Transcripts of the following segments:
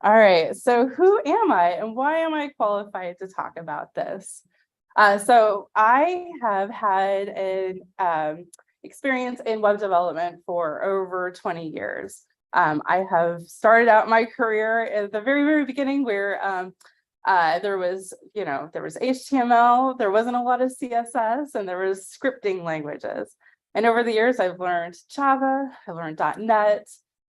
All right, so who am I and why am I qualified to talk about this? So I have had an experience in web development for over 20 years. I have started out my career at the very, very beginning where there was HTML, there wasn't a lot of CSS, and there was scripting languages. And over the years, I've learned Java, I learned .NET,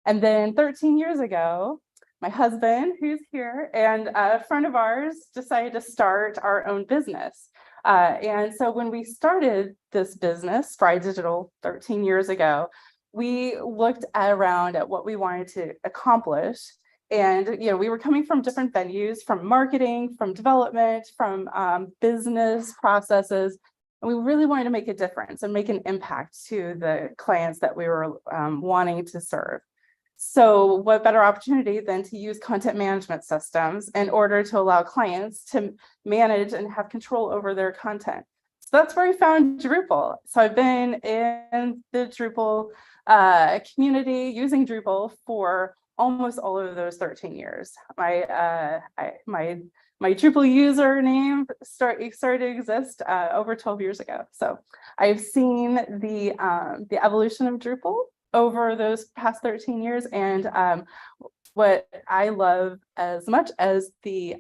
and then 13 years ago, my husband, who's here, and a friend of ours decided to start our own business. And so when we started this business, Spry Digital, 13 years ago, we looked around at what we wanted to accomplish. And we were coming from different venues, from marketing, from development, from business processes. And we really wanted to make a difference and make an impact to the clients that we were wanting to serve. So what better opportunity than to use content management systems in order to allow clients to manage and have control over their content. So that's where I found Drupal. So I've been in the Drupal community using Drupal for almost all of those 13 years. My Drupal username started to exist over 12 years ago. So I've seen the evolution of Drupal over those past 13 years. And what I love as much as the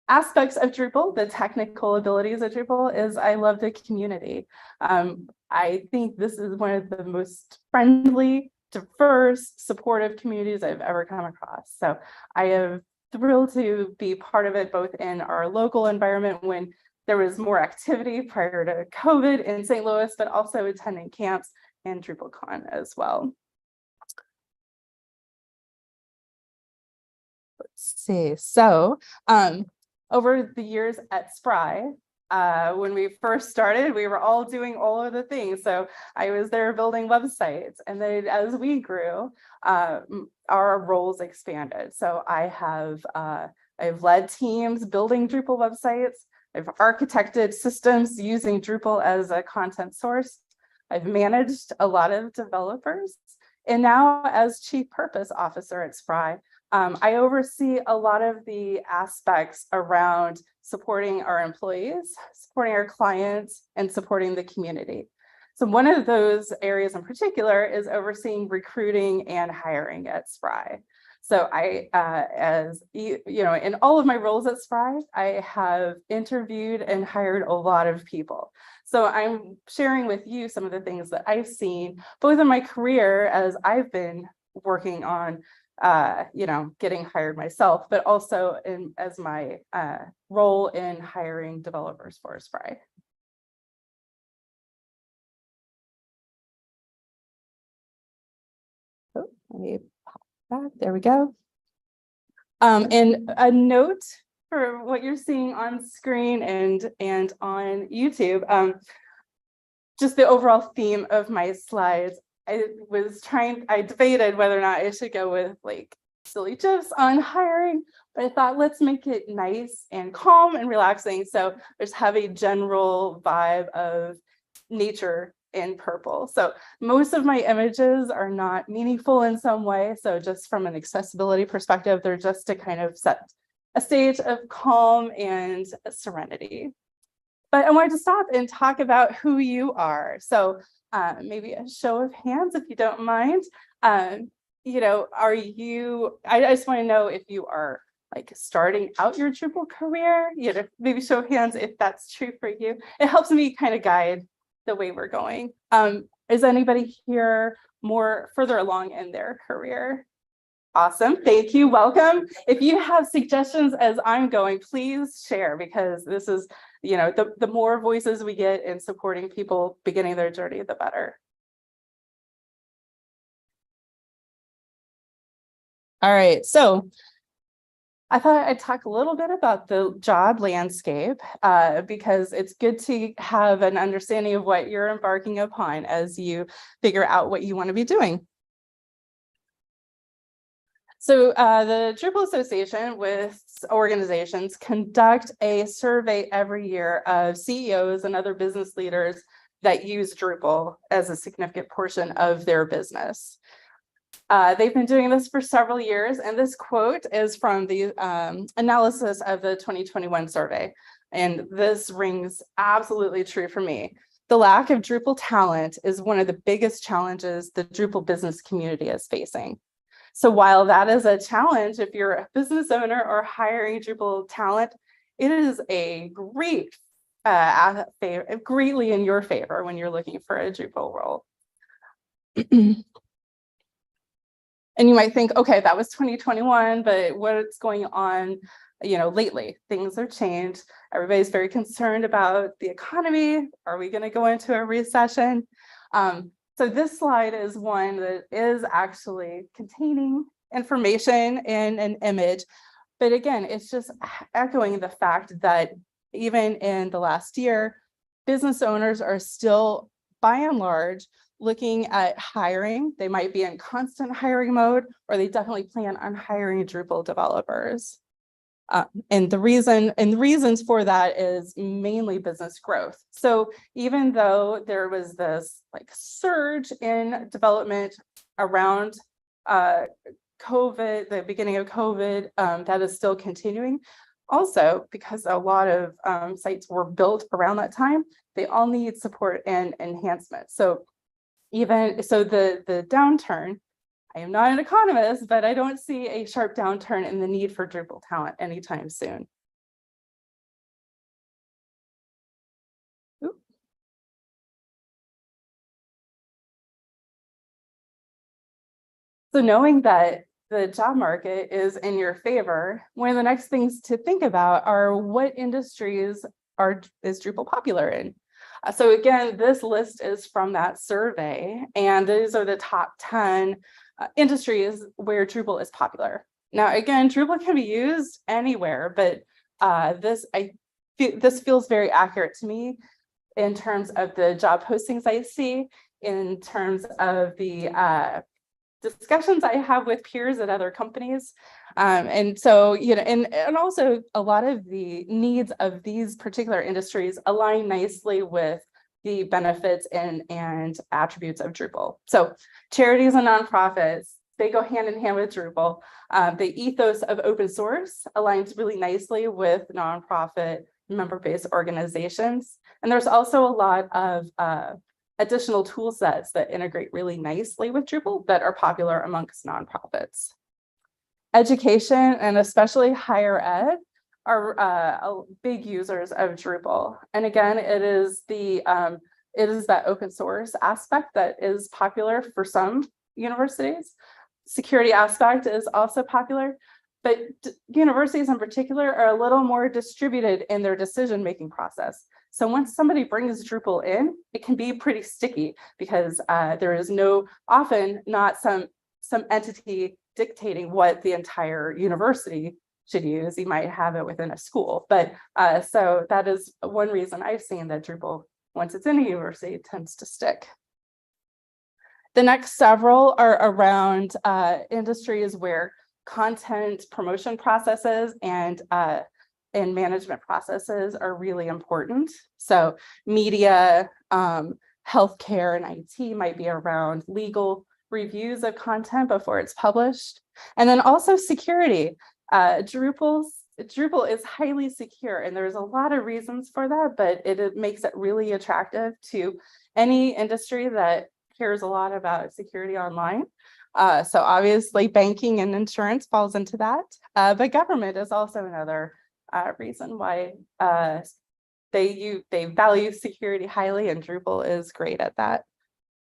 aspects of Drupal, the technical abilities of Drupal, is I love the community. I think this is one of the most friendly, diverse, supportive communities I've ever come across. So I am thrilled to be part of it, both in our local environment when there was more activity prior to COVID in St. Louis, but also attending camps and DrupalCon as well. Let's see. So over the years at Spry, when we first started, we were all doing all of the things. So I was there building websites. And then as we grew, our roles expanded. So I've led teams building Drupal websites. I've architected systems using Drupal as a content source. I've managed a lot of developers. And now as Chief Purpose Officer at Spry, I oversee a lot of the aspects around supporting our employees, supporting our clients, and supporting the community. So one of those areas in particular is overseeing recruiting and hiring at Spry. So as in all of my roles at Spry, I have interviewed and hired a lot of people. So I'm sharing with you some of the things that I've seen, both in my career as I've been working on, getting hired myself, but also as my role in hiring developers for Spry. Oh, let me pop back. There we go. And a note for what you're seeing on screen and on YouTube, just the overall theme of my slides. I debated whether or not I should go with like silly gifs on hiring, but I thought let's make it nice and calm and relaxing. So just have a general vibe of nature in purple. So most of my images are not meaningful in some way. So just from an accessibility perspective, they're just to kind of set a stage of calm and serenity. But I wanted to stop and talk about who you are. So maybe a show of hands, if you don't mind. Are you, I just want to know if you are like starting out your Drupal career, maybe show of hands if that's true for you. It helps me kind of guide the way we're going. Is anybody here further along in their career? Awesome, thank you, welcome. If you have suggestions as I'm going, please share, because this is, the more voices we get in supporting people beginning their journey, the better. All right, so I thought I'd talk a little bit about the job landscape because it's good to have an understanding of what you're embarking upon as you figure out what you want to be doing. So the Drupal Association with organizations conduct a survey every year of CEOs and other business leaders that use Drupal as a significant portion of their business. They've been doing this for several years, and this quote is from the analysis of the 2021 survey. And this rings absolutely true for me. The lack of Drupal talent is one of the biggest challenges the Drupal business community is facing. So while that is a challenge, if you're a business owner or hiring Drupal talent, it is a great, greatly in your favor when you're looking for a Drupal role. And you might think, okay, that was 2021, but what's going on, lately? Things have changed. Everybody's very concerned about the economy. Are we going to go into a recession? So this slide is one that is actually containing information in an image. But again, it's just echoing the fact that even in the last year, business owners are still, by and large, looking at hiring. They might be in constant hiring mode, or they definitely plan on hiring Drupal developers. And the reasons for that is mainly business growth. So even though there was this surge in development around COVID, the beginning of COVID, that is still continuing. Also, because a lot of sites were built around that time, they all need support and enhancement. So even so, the downturn, I am not an economist, but I don't see a sharp downturn in the need for Drupal talent anytime soon. Ooh. So knowing that the job market is in your favor, one of the next things to think about are what industries is Drupal popular in. So again, this list is from that survey, and these are the top 10 industries where Drupal is popular. Now, again, Drupal can be used anywhere, but this feels very accurate to me in terms of the job postings I see, in terms of the discussions I have with peers at other companies. And so, and also a lot of the needs of these particular industries align nicely with the benefits and attributes of Drupal. So charities and nonprofits, they go hand in hand with Drupal. The ethos of open source aligns really nicely with nonprofit member-based organizations. And there's also a lot of additional tool sets that integrate really nicely with Drupal that are popular amongst nonprofits. Education, and especially higher ed, are big users of Drupal. And again, it is that open source aspect that is popular for some universities. Security aspect is also popular, but universities in particular are a little more distributed in their decision-making process. So once somebody brings Drupal in, it can be pretty sticky because there is often not some entity dictating what the entire university should use. You might have it within a school, but so that is one reason I've seen that Drupal, once it's in a university, tends to stick. The next several are around industries where content promotion processes and management processes are really important. So media, healthcare, and IT might be around legal reviews of content before it's published. And then also security. Drupal is highly secure, and there's a lot of reasons for that, but it makes it really attractive to any industry that cares a lot about security online. So obviously banking and insurance falls into that, but government is also another reason why they value security highly, and Drupal is great at that.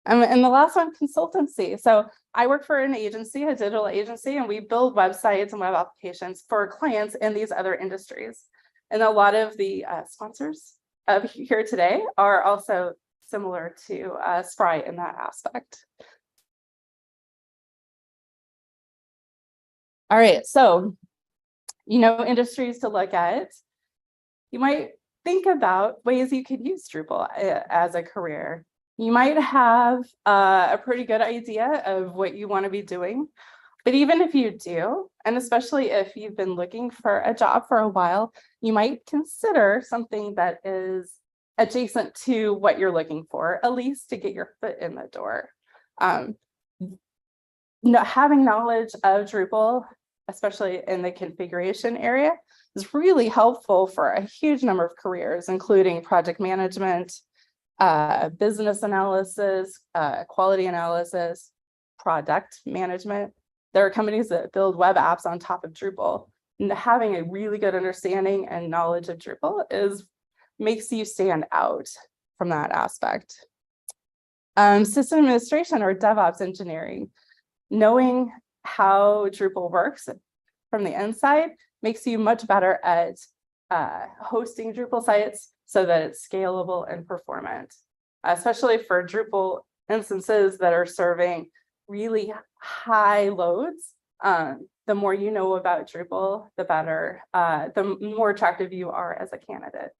And the last one, consultancy. So I work for an agency, a digital agency, and we build websites and web applications for clients in these other industries. And a lot of the sponsors of here today are also similar to Sprite in that aspect. All right, so industries to look at. You might think about ways you could use Drupal as a career. You might have a pretty good idea of what you want to be doing, but even if you do, and especially if you've been looking for a job for a while, you might consider something that is adjacent to what you're looking for, at least to get your foot in the door. having knowledge of Drupal, especially in the configuration area, is really helpful for a huge number of careers, including project management, business analysis, quality analysis, product management. There are companies that build web apps on top of Drupal. And having a really good understanding and knowledge of Drupal makes you stand out from that aspect. System administration or DevOps engineering. Knowing how Drupal works from the inside makes you much better at hosting Drupal sites so that it's scalable and performant, especially for Drupal instances that are serving really high loads. The more you know about Drupal, the better, the more attractive you are as a candidate.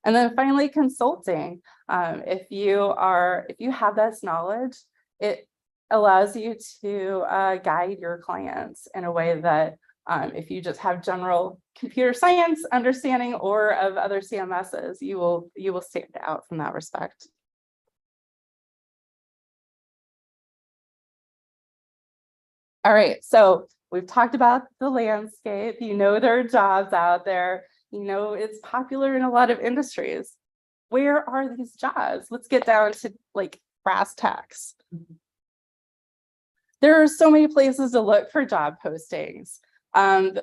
And then finally, consulting. If you have this knowledge, it allows you to guide your clients in a way that if you just have general computer science understanding or of other CMSs, you will stand out from that respect. All right, so we've talked about the landscape. You know there are jobs out there. You know it's popular in a lot of industries. Where are these jobs? Let's get down to like brass tacks. There are so many places to look for job postings. The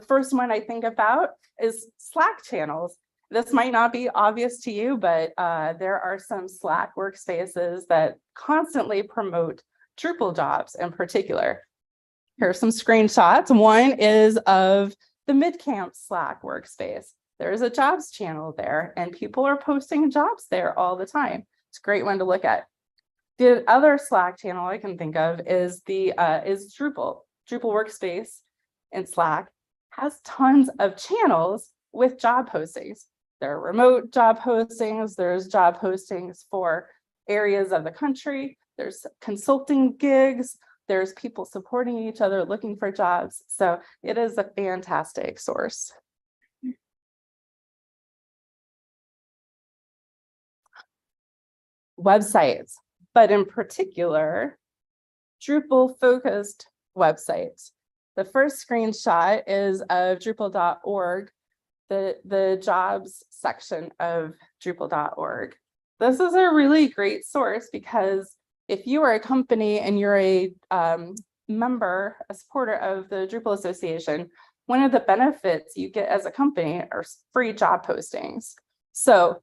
first one I think about is Slack channels. This might not be obvious to you, but there are some Slack workspaces that constantly promote Drupal jobs in particular. Here are some screenshots. One is of the Midcamp Slack workspace. There's a jobs channel there, and people are posting jobs there all the time. It's a great one to look at. The other Slack channel I can think of is Drupal. Drupal workspace in Slack has tons of channels with job postings. There are remote job postings. There's job postings for areas of the country. There's consulting gigs. There's people supporting each other, looking for jobs. So it is a fantastic source. Websites, but in particular, Drupal-focused websites. The first screenshot is of Drupal.org, the jobs section of Drupal.org. This is a really great source because if you are a company and you're a member, a supporter of the Drupal Association, one of the benefits you get as a company are free job postings. So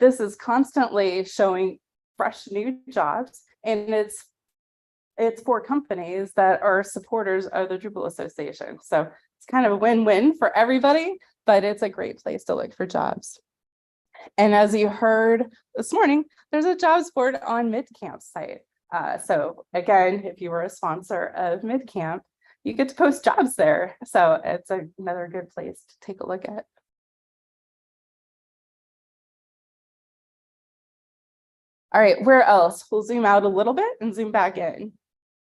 this is constantly showing fresh new jobs, and it's for companies that are supporters of the Drupal Association. So it's kind of a win-win for everybody, but it's a great place to look for jobs. And as you heard this morning, there's a jobs board on Midcamp's site. So again, if you were a sponsor of Midcamp, you get to post jobs there. So it's another good place to take a look at. All right, where else? We'll zoom out a little bit and zoom back in.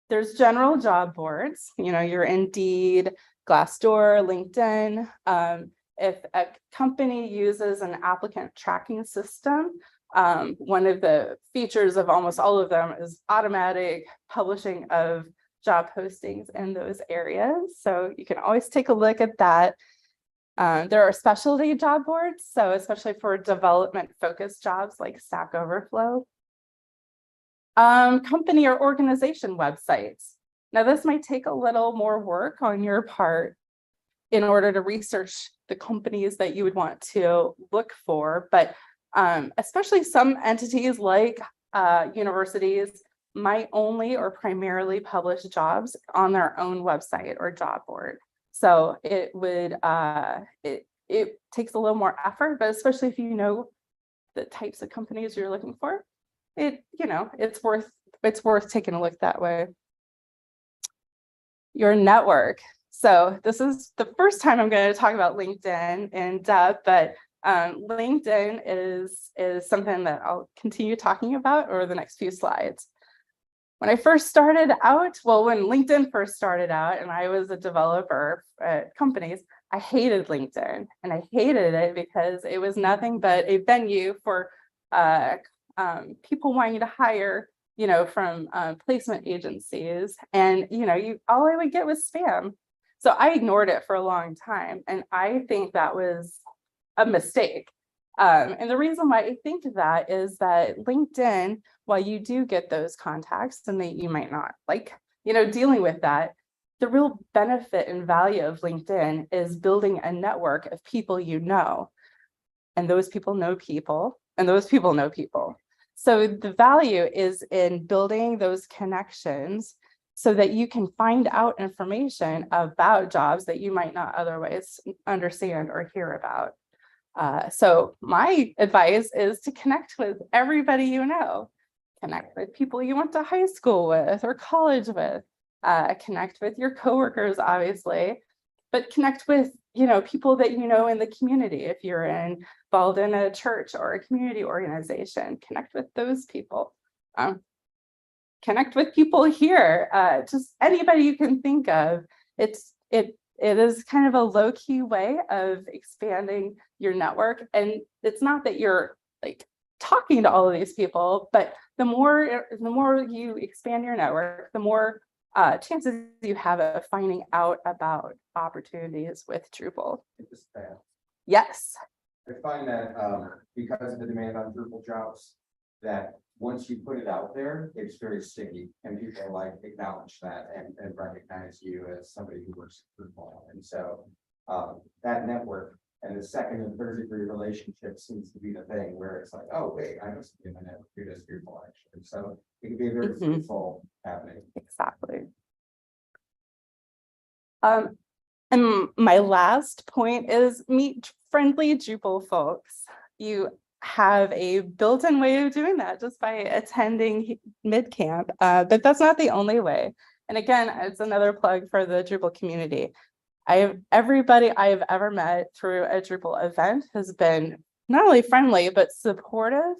There's general job boards, your Indeed, Glassdoor, LinkedIn. If a company uses an applicant tracking system, one of the features of almost all of them is automatic publishing of job postings in those areas. So you can always take a look at that. There are specialty job boards, so especially for development-focused jobs like Stack Overflow. Company or organization websites. Now, this might take a little more work on your part in order to research the companies that you would want to look for, but especially some entities like universities might only or primarily publish jobs on their own website or job board. So it would it takes a little more effort, but especially if you know the types of companies you're looking for, it's worth taking a look that way. Your network. So this is the first time I'm going to talk about LinkedIn in depth, but LinkedIn is something that I'll continue talking about over the next few slides. When I first started out, when LinkedIn first started out and I was a developer at companies, I hated LinkedIn, and I hated it because it was nothing but a venue for people wanting to hire from placement agencies, and all I would get was spam. So I ignored it for a long time, and I think that was a mistake. And the reason why I think that is that LinkedIn, while you do get those contacts and that you might not like, dealing with that, the real benefit and value of LinkedIn is building a network of people and those people know people, and those people know people. So the value is in building those connections so that you can find out information about jobs that you might not otherwise understand or hear about. So my advice is to connect with everybody you know. Connect with people you went to high school with or college with. Connect with your coworkers, obviously, but connect with people that you know in the community. If you're involved in a church or a community organization, connect with those people. Connect with people here, just anybody you can think of. It is kind of a low-key way of expanding your network. And it's not that you're like talking to all of these people, but the more you expand your network, the more chances you have of finding out about opportunities with Drupal. Yes. I find that because of the demand on Drupal jobs, that once you put it out there, it's very sticky, and people like acknowledge that and recognize you as somebody who works at Drupal. And so that network and the second and third degree relationship seems to be the thing where it's like, oh wait, I know somebody in my network who does Drupal actually. So it can be a very fruitful happening. Exactly. And my last point is meet friendly Drupal folks. You have a built-in way of doing that just by attending mid-camp, but that's not the only way. And again, it's another plug for the Drupal community. Everybody I've ever met through a Drupal event has been not only friendly, but supportive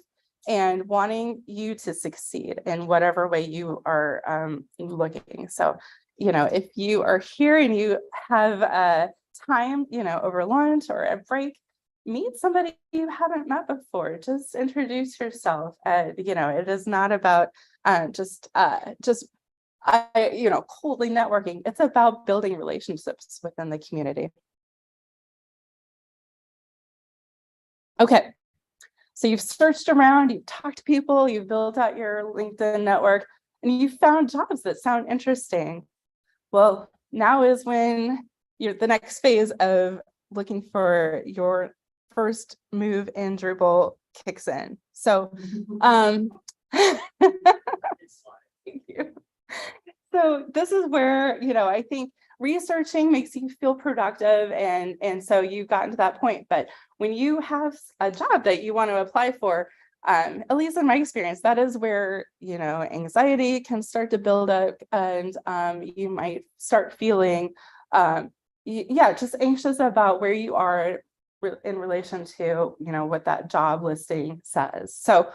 and wanting you to succeed in whatever way you are looking. So, if you are here and you have time, over lunch or a break, meet somebody you haven't met before. Just introduce yourself. It is not about just coldly networking. It's about building relationships within the community. Okay, so you've searched around, you've talked to people, you've built out your LinkedIn network, and you found jobs that sound interesting. Well, now is when the next phase of looking for your first move in Drupal kicks in. So, thank you. So this is where, I think researching makes you feel productive, and so you've gotten to that point. But when you have a job that you want to apply for, at least in my experience, that is where anxiety can start to build up, and you might start feeling just anxious about where you are in relation to what that job listing says. So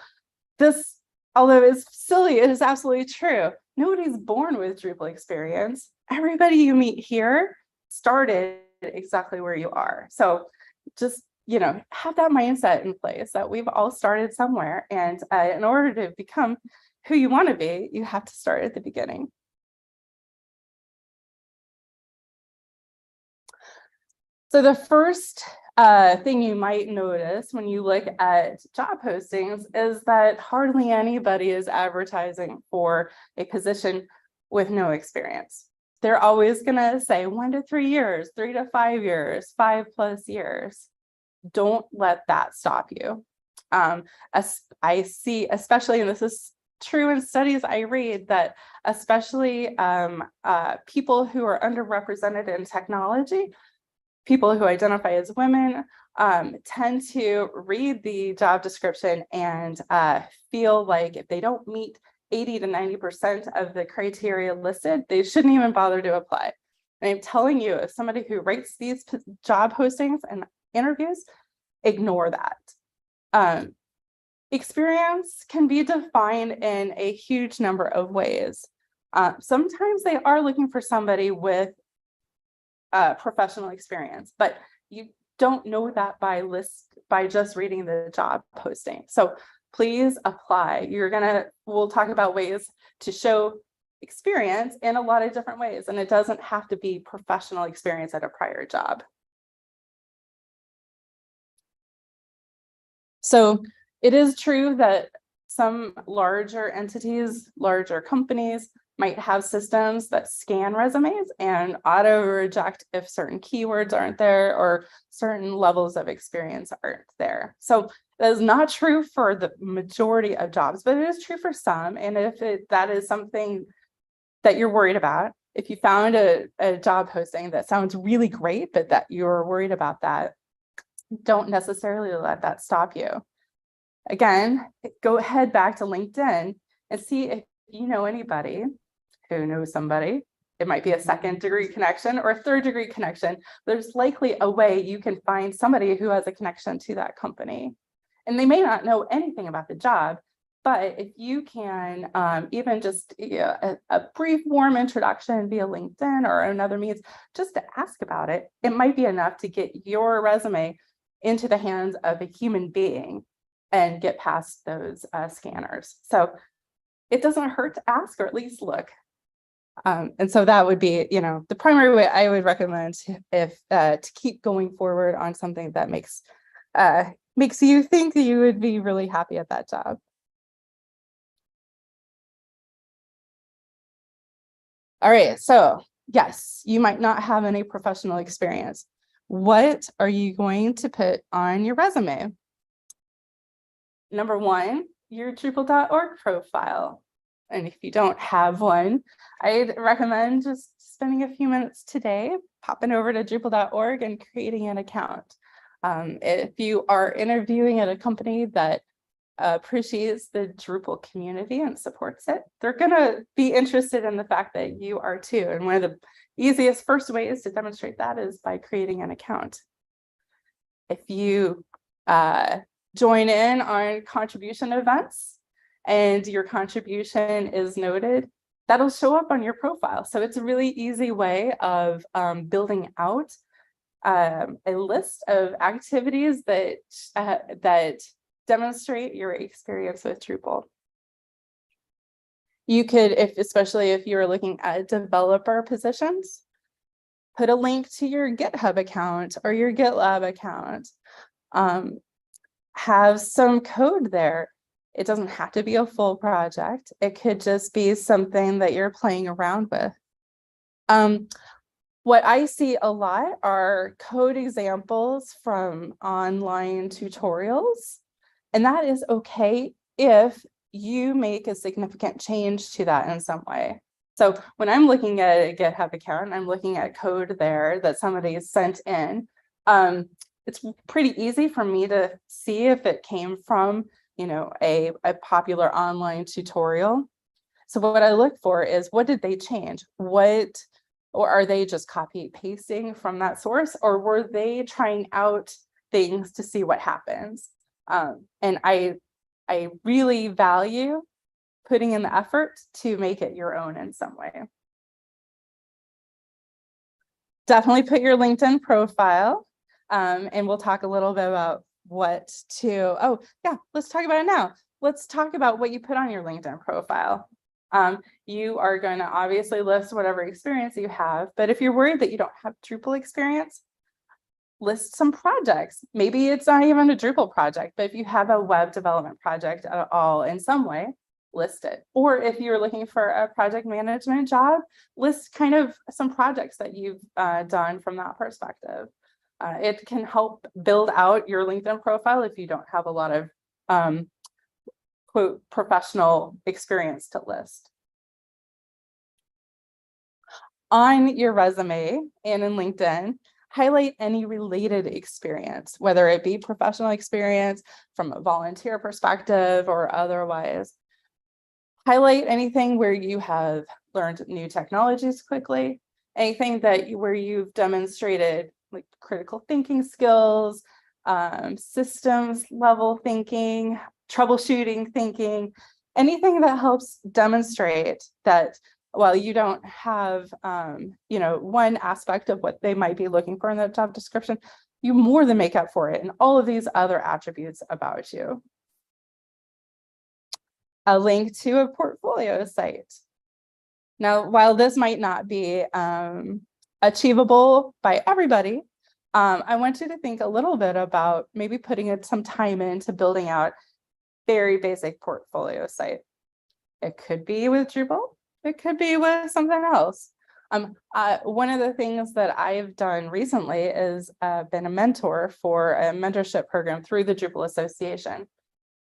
this, although it's silly, it is absolutely true. Nobody's born with Drupal experience. Everybody you meet here started exactly where you are. So just have that mindset in place that we've all started somewhere, and in order to become who you want to be, you have to start at the beginning. So the first thing you might notice when you look at job postings is that hardly anybody is advertising for a position with no experience. They're always going to say 1 to 3 years, 3 to 5 years, 5+ years. Don't let that stop you. As I see, especially, and this is true in studies I read, that especially people who are underrepresented in technology, people who identify as women, tend to read the job description and feel like if they don't meet 80 to 90% of the criteria listed, they shouldn't even bother to apply. And I'm telling you, as somebody who writes these job postings and interviews, ignore that. Experience can be defined in a huge number of ways. Sometimes they are looking for somebody with professional experience, but you don't know that by just reading the job posting. So please apply. We'll talk about ways to show experience in a lot of different ways, and it doesn't have to be professional experience at a prior job. So it is true that some larger entities, larger companies might have systems that scan resumes and auto reject if certain keywords aren't there or certain levels of experience aren't there. So that is not true for the majority of jobs, but it is true for some. And if that is something that you're worried about, if you found a job posting that sounds really great, but that you're worried about that, don't necessarily let that stop you. Again, go head back to LinkedIn and see if you know anybody who knows somebody. It might be a second degree connection or a third degree connection. There's likely a way you can find somebody who has a connection to that company. And they may not know anything about the job, but if you can even just a brief warm introduction via LinkedIn or another means, just to ask about it, it might be enough to get your resume into the hands of a human being and get past those scanners. So it doesn't hurt to ask, or at least look. And so that would be, the primary way I would recommend if to keep going forward on something that makes you think that you would be really happy at that job. All right, so yes, you might not have any professional experience. What are you going to put on your resume? Number one, your Drupal.org profile. And if you don't have one, I'd recommend just spending a few minutes today, popping over to Drupal.org and creating an account. If you are interviewing at a company that appreciates the Drupal community and supports it, they're going to be interested in the fact that you are too. And one of the easiest first ways to demonstrate that is by creating an account. If you join in on contribution events and your contribution is noted, that'll show up on your profile. So it's a really easy way of building out a list of activities that demonstrate your experience with Drupal. You could, especially if you're looking at developer positions, put a link to your GitHub account or your GitLab account. Have some code there. It doesn't have to be a full project. It could just be something that you're playing around with. What I see a lot are code examples from online tutorials, and that is okay if you make a significant change to that in some way. So when I'm looking at a GitHub account, I'm looking at code there that somebody sent in. It's pretty easy for me to see if it came from, a popular online tutorial. So what I look for is, what did they change? Or are they just copy pasting from that source? Or were they trying out things to see what happens? And I really value putting in the effort to make it your own in some way. Definitely put your LinkedIn profile. And we'll talk a little bit about let's talk about it now. Let's talk about what you put on your LinkedIn profile. You are going to obviously list whatever experience you have, but if you're worried that you don't have Drupal experience, list some projects. Maybe it's not even a Drupal project, but if you have a web development project at all in some way, list it. Or if you're looking for a project management job, list kind of some projects that you've done from that perspective. It can help build out your LinkedIn profile if you don't have a lot of quote professional experience to list. On your resume and in LinkedIn, highlight any related experience, whether it be professional experience from a volunteer perspective or otherwise. Highlight anything where you have learned new technologies quickly, anything where you've demonstrated like critical thinking skills, systems level thinking, troubleshooting thinking, anything that helps demonstrate that while you don't have, one aspect of what they might be looking for in the job description, you more than make up for it in all of these other attributes about you. a link to a portfolio site. Now, while this might not be achievable by everybody, I want you to think a little bit about maybe putting some time into building out very basic portfolio site. It could be with Drupal, it could be with something else. One of the things that I've done recently is been a mentor for a mentorship program through the Drupal Association.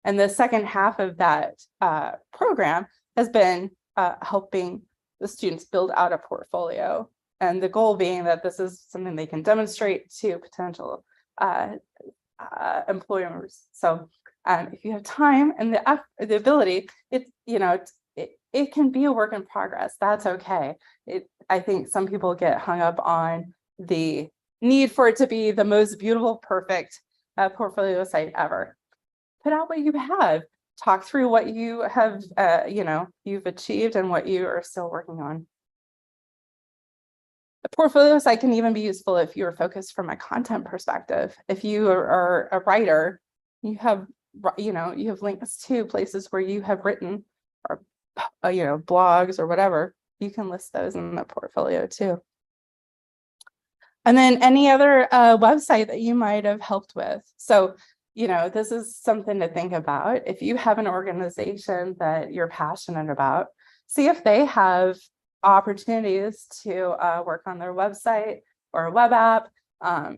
And the second half of that program has been helping the students build out a portfolio. And the goal being that this is something they can demonstrate to potential employers. So if you have time and the ability, it can be a work in progress. That's okay. I think some people get hung up on the need for it to be the most beautiful, perfect portfolio site ever. Put out what you have. Talk through what you have, you've achieved and what you are still working on. The portfolio site can even be useful if you're focused from a content perspective. If you are a writer, you have links to places where you have written, or blogs or whatever. You can list those in the portfolio too. And then any other website that you might have helped with. So, this is something to think about. If you have an organization that you're passionate about, see if they have opportunities to work on their website or a web app.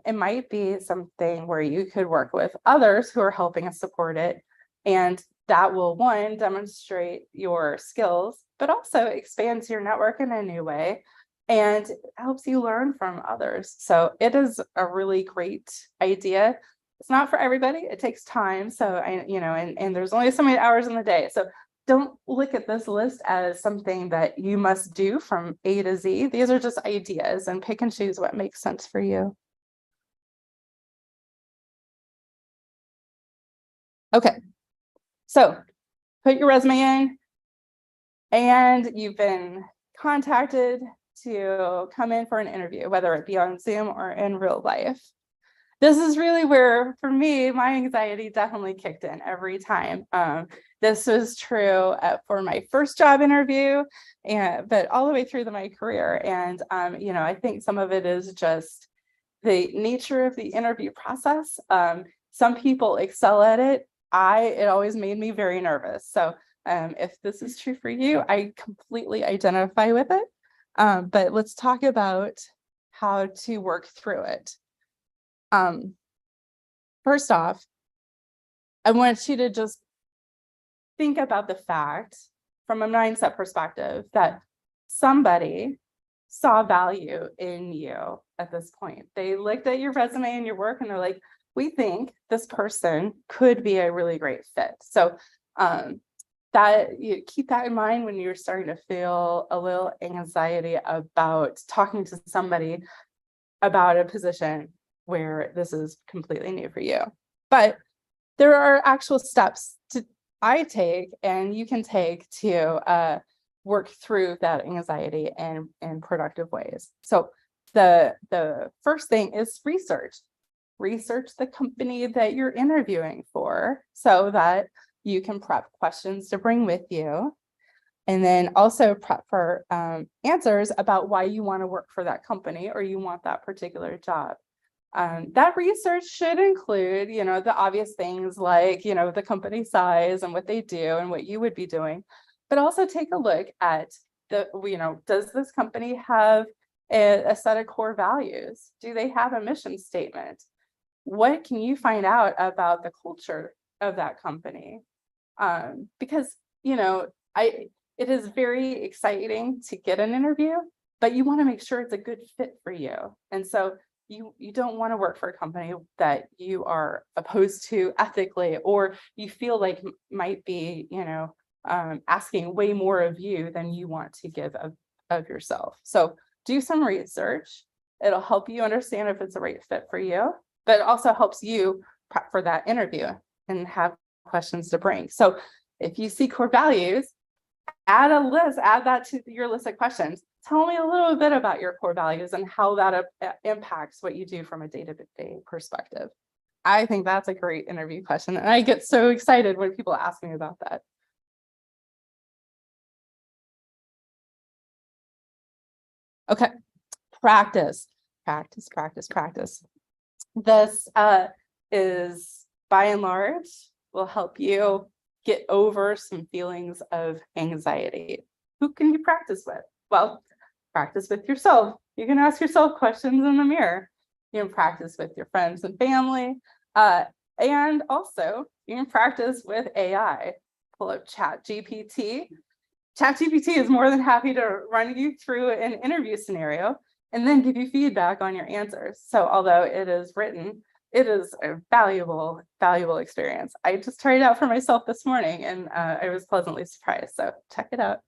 It might be something where you could work with others who are helping us support it. And that will, one, demonstrate your skills, but also expands your network in a new way and helps you learn from others. So it is a really great idea. It's not for everybody. It takes time. So and there's only so many hours in the day. So don't look at this list as something that you must do from A to Z. These are just ideas, and pick and choose what makes sense for you. Okay, so put your resume in, and you've been contacted to come in for an interview, whether it be on Zoom or in real life. This is really where, for me, my anxiety definitely kicked in every time. This was true for my first job interview, but all the way through my career. And, I think some of it is just the nature of the interview process. Some people excel at it. It always made me very nervous. So if this is true for you, I completely identify with it. But let's talk about how to work through it. First off, I want you to just think about the fact from a mindset perspective that somebody saw value in you at this point. They looked at your resume and your work and they're like, we think this person could be a really great fit. So that you keep that in mind when you're starting to feel a little anxiety about talking to somebody about a position where this is completely new for you. But there are actual steps I take and you can take to work through that anxiety in productive ways. So the first thing is research. Research the company that you're interviewing for so that you can prep questions to bring with you. And then also prep for answers about why you want to work for that company or you want that particular job. That research should include, the obvious things like, the company size and what they do and what you would be doing, but also take a look at does this company have a set of core values? Do they have a mission statement? What can you find out about the culture of that company? Because, it is very exciting to get an interview, but you want to make sure it's a good fit for you. And so you don't want to work for a company that you are opposed to ethically, or you feel like might be, asking way more of you than you want to give of yourself. So do some research. It'll help you understand if it's the right fit for you, but it also helps you prep for that interview and have questions to bring. So if you see core values, add that to your list of questions. Tell me a little bit about your core values and how that impacts what you do from a day-to-day perspective. I think that's a great interview question. And I get so excited when people ask me about that. Okay, practice, practice, practice, practice. This is by and large will help you get over some feelings of anxiety. Who can you practice with? Well, practice with yourself. You can ask yourself questions in the mirror. You can practice with your friends and family. And also you can practice with AI. Pull up ChatGPT. ChatGPT is more than happy to run you through an interview scenario and then give you feedback on your answers. So although it is written, it is a valuable experience. I just tried it out for myself this morning and I was pleasantly surprised. So check it out.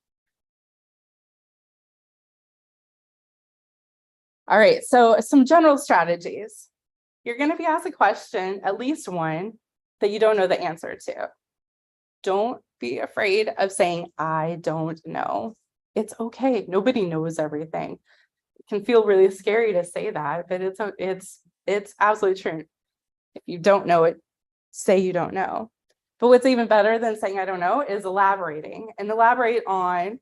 All right, so some general strategies. You're going to be asked a question, at least one, that you don't know the answer to. Don't be afraid of saying, I don't know. It's okay. Nobody knows everything. It can feel really scary to say that, but it's absolutely true. If you don't know it, say you don't know. But what's even better than saying I don't know is elaborating and elaborate on,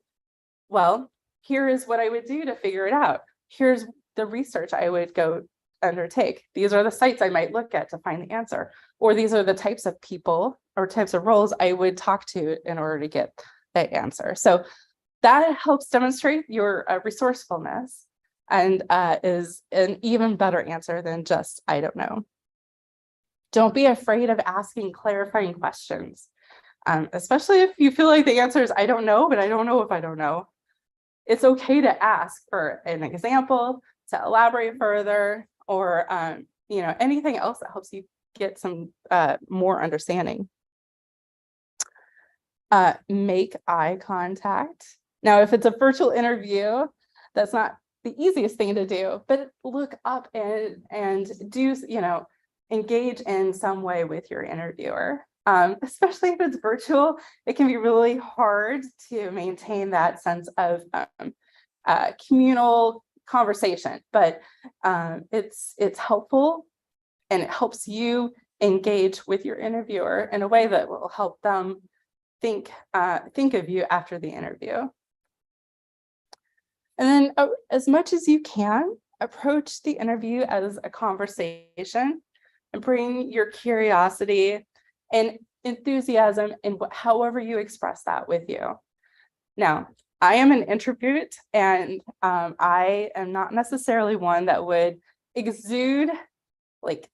well, here is what I would do to figure it out. Here's the research I would go undertake. These are the sites I might look at to find the answer, or these are the types of people or types of roles I would talk to in order to get that answer. So that helps demonstrate your resourcefulness and is an even better answer than just I don't know. Don't be afraid of asking clarifying questions, especially if you feel like the answer is I don't know, but I don't know if I don't know. It's okay to ask for an example, to elaborate further, or anything else that helps you get some more understanding. Make eye contact. Now, if it's a virtual interview, that's not the easiest thing to do, but look up and do, engage in some way with your interviewer. Especially if it's virtual, it can be really hard to maintain that sense of communal conversation, but it's helpful and it helps you engage with your interviewer in a way that will help them think of you after the interview. And then as much as you can, approach the interview as a conversation and bring your curiosity and enthusiasm in however you express that with you. Now, I am an introvert and I am not necessarily one that would exude like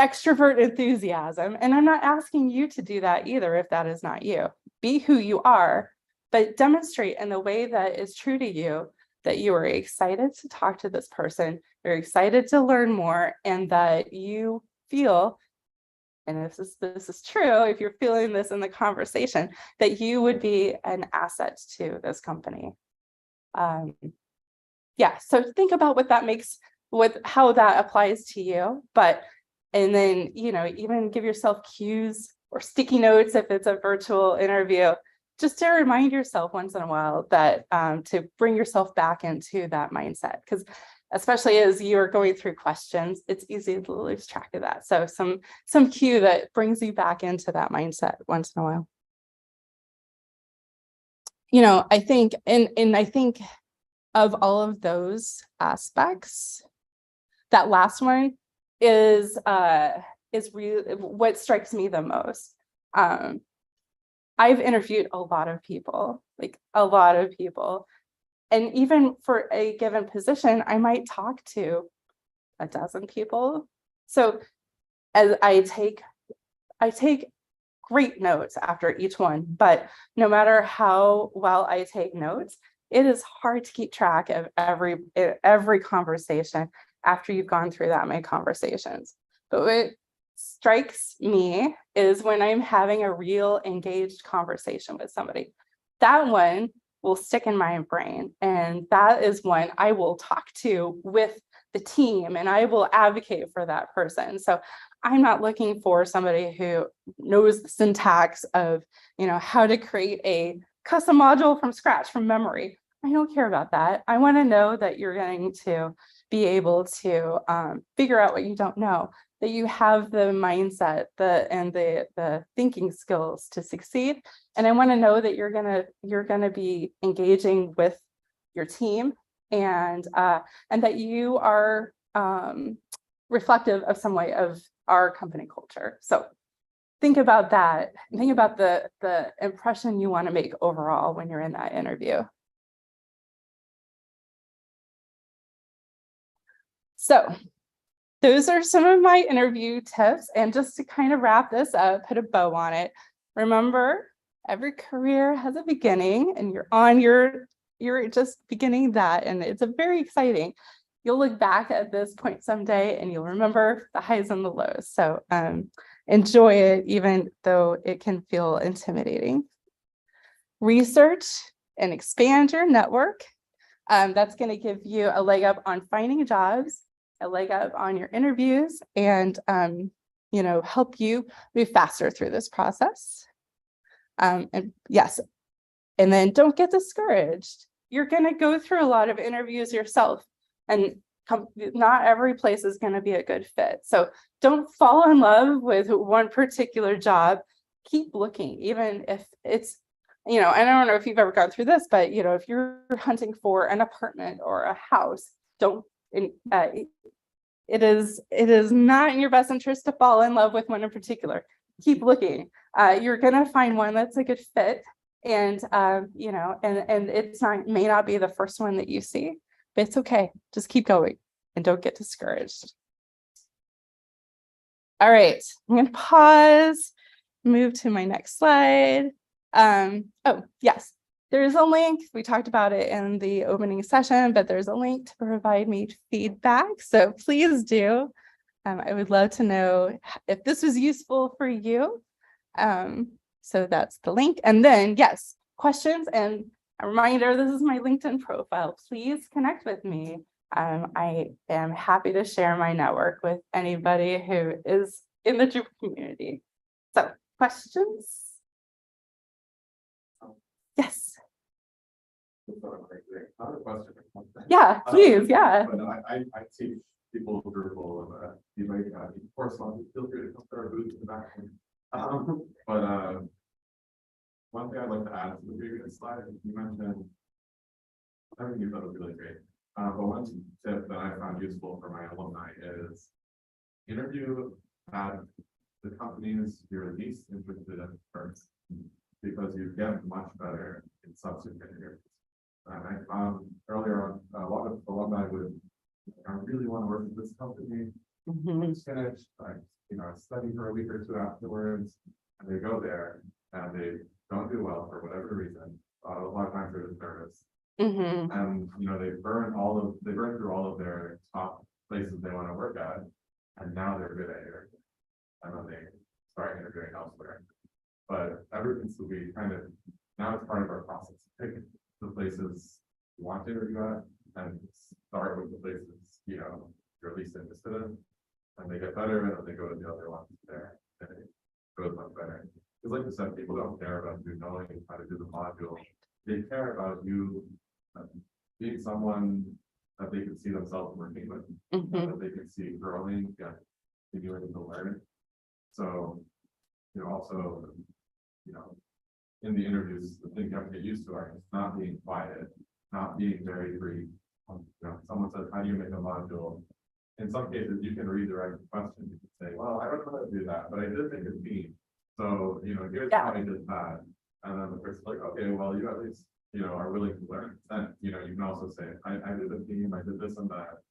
extrovert enthusiasm. And I'm not asking you to do that either if that is not you. Be who you are, but demonstrate in the way that is true to you that you are excited to talk to this person, you're excited to learn more, and that you feel, and this is true, if you're feeling this in the conversation, that you would be an asset to this company. Yeah, so think about what that makes, how that applies to you, and then, even give yourself cues or sticky notes if it's a virtual interview, just to remind yourself once in a while that to bring yourself back into that mindset, because especially as you're going through questions, it's easy to lose track of that. So some cue that brings you back into that mindset once in a while. I think, and I think of all of those aspects, that last one is really what strikes me the most. I've interviewed a lot of people, and even for a given position, I might talk to a dozen people. So as I take great notes after each one, but no matter how well I take notes, it is hard to keep track of every conversation after you've gone through that many conversations. But what strikes me is when I'm having a real engaged conversation with somebody, that one will stick in my brain. And that is when I will talk to with the team and I will advocate for that person. So I'm not looking for somebody who knows the syntax of, how to create a custom module from scratch from memory. I don't care about that. I want to know that you're going to be able to figure out what you don't know, that you have the mindset and the thinking skills to succeed. And I want to know that you're gonna be engaging with your team and that you are reflective of some way of our company culture. So think about that. Think about the impression you want to make overall when you're in that interview. So those are some of my interview tips. And just to kind of wrap this up, put a bow on it. Remember, every career has a beginning, and you're just beginning that. And it's a very exciting. You'll look back at this point someday and you'll remember the highs and the lows. So enjoy it, even though it can feel intimidating. Research and expand your network. That's going to give you a leg up on finding jobs, a leg up on your interviews, and help you move faster through this process. And yes, and then don't get discouraged. You're going to go through a lot of interviews yourself, and not every place is going to be a good fit. So don't fall in love with one particular job. Keep looking, even if it's, I don't know if you've ever gone through this, but if you're hunting for an apartment or a house, it is not in your best interest to fall in love with one in particular. Keep looking. You're going to find one that's a good fit. And, and it's may not be the first one that you see, but it's okay. Just keep going and don't get discouraged. All right, I'm going to pause, move to my next slide. Oh, yes, there's a link. We talked about it in the opening session, but there's a link to provide me feedback. So please do. I would love to know if this was useful for you. So that's the link. And then, yes, questions, and a reminder, this is my LinkedIn profile. Please connect with me. I am happy to share my network with anybody who is in the Drupal community. So, questions? Yes. Yeah, please, yeah. But I teach people Drupal. You might, of course, feel free to come to our booth in the back. But one thing I'd like to add to the previous slide, you mentioned everything you thought was really great. But one tip that I found useful for my alumni is interview at the companies you're least interested in first, because you get much better in subsequent interviews. And I found earlier on, a lot of alumni would, I really want to work with this company. It's finished. I study for a week or two afterwards, and they go there and they don't do well for whatever reason. A lot of times they're just nervous. And they burn through all of their top places they want to work at, and now they're good at it. And then they start interviewing elsewhere. But everything will be now it's part of our process. Pick the places you want to interview at and start with the places you're least interested in, and they get better, and then they go to the other ones there, and it goes much better. Because like you said, people don't care about you knowing how to do the module. They care about you being someone that they can see themselves working with, that they can see growing, continuing to learn. So, also, in the interviews, the thing you have to get used to are not being quiet, not being very brief. Someone says, how do you make a module? In some cases, you can redirect the question. You can say, well, I don't know how to do that, but I did think it's mean. So, here's how I did that. And then the person's like, okay, well, you at least, are willing to learn. Then, you can also say, I did a theme, I did this and that.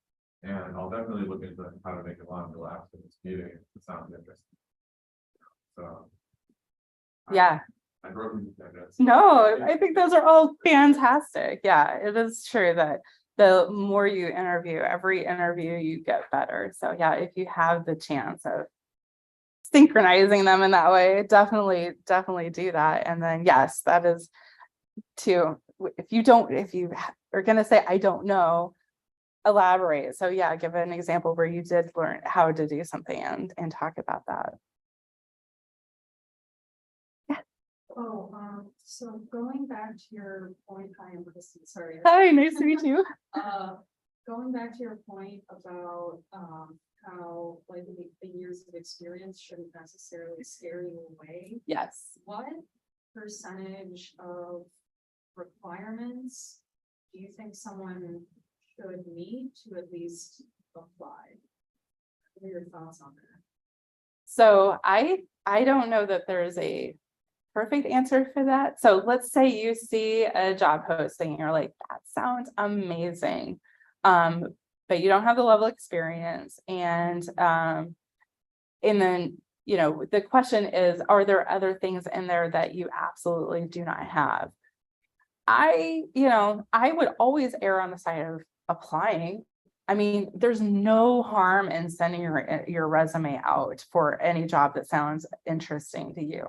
And I'll definitely look into how to make a module after this meeting. It sounds interesting. So, yeah. I broke into that. No, I think those are all fantastic. Yeah, it is true that the more you interview, every interview you get better. So yeah, if you have the chance of synchronizing them in that way, definitely do that. And then yes, that is to, if you are going to say, I don't know, elaborate. So yeah, give an example where you did learn how to do something and talk about that. So going back to your point, hi, I'm Kristen, sorry. Hi, nice to meet you. Going back to your point about how like the years of experience shouldn't necessarily scare you away. Yes. What percentage of requirements do you think someone could meet to at least apply? What are your thoughts on that? So I don't know that there's a perfect answer for that. So let's say you see a job posting and you're like, that sounds amazing. But you don't have the level of experience and then, you know, the question is, are there other things in there that you absolutely do not have? I would always err on the side of applying. I mean, there's no harm in sending your resume out for any job that sounds interesting to you.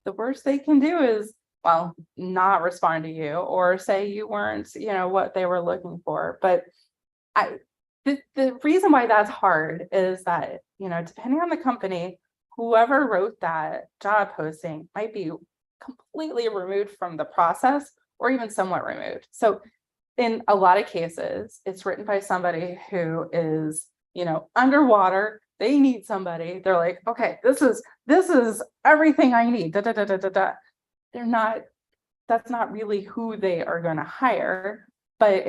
The worst they can do is, well, not respond to you or say you weren't, what they were looking for. But the reason why that's hard is that, depending on the company, whoever wrote that job posting might be completely removed from the process or even somewhat removed. So in a lot of cases, it's written by somebody who is, underwater. They need somebody. They're like, okay, this is everything I need. Da, da, da, da, da, da. That's not really who they are going to hire, but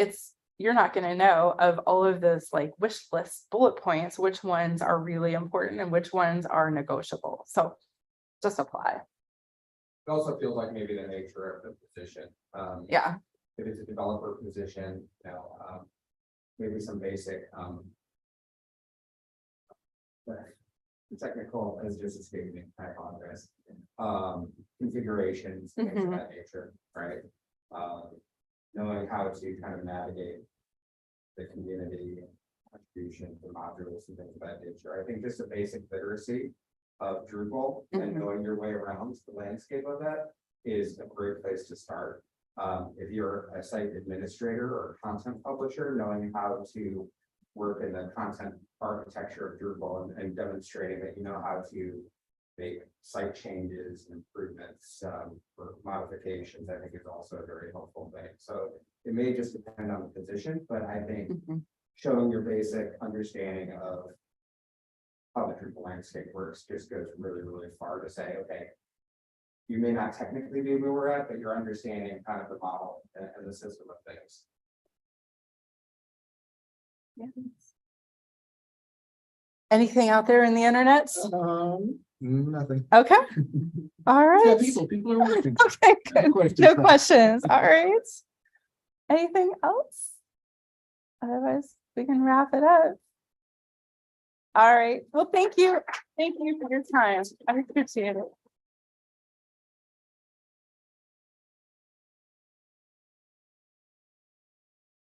you're not going to know of all of this like wish list bullet points, which ones are really important and which ones are negotiable. So just apply. It also feels like maybe the nature of the position. Yeah. If it's a developer position, maybe some basic, technical is just escaping me, I apologize. Configurations, things of that nature, right? Knowing how to kind of navigate the community contribution to modules and things of that nature. I think just a basic literacy of Drupal and knowing your way around the landscape of that is a great place to start. If you're a site administrator or a content publisher, knowing how to work in the content architecture of Drupal and demonstrating that you know how to make site changes, improvements, or modifications, I think is also a very helpful thing. So it may just depend on the position, but I think showing your basic understanding of how the Drupal landscape works just goes really, really far to say, okay, you may not technically be where we're at, but you're understanding kind of the model and the system of things. Anything out there in the internet? Nothing. Okay. All right. Yeah, people are working. Okay, good. Questions. No questions. All right. Anything else? Otherwise, we can wrap it up. All right. Well, thank you. Thank you for your time. I appreciate it.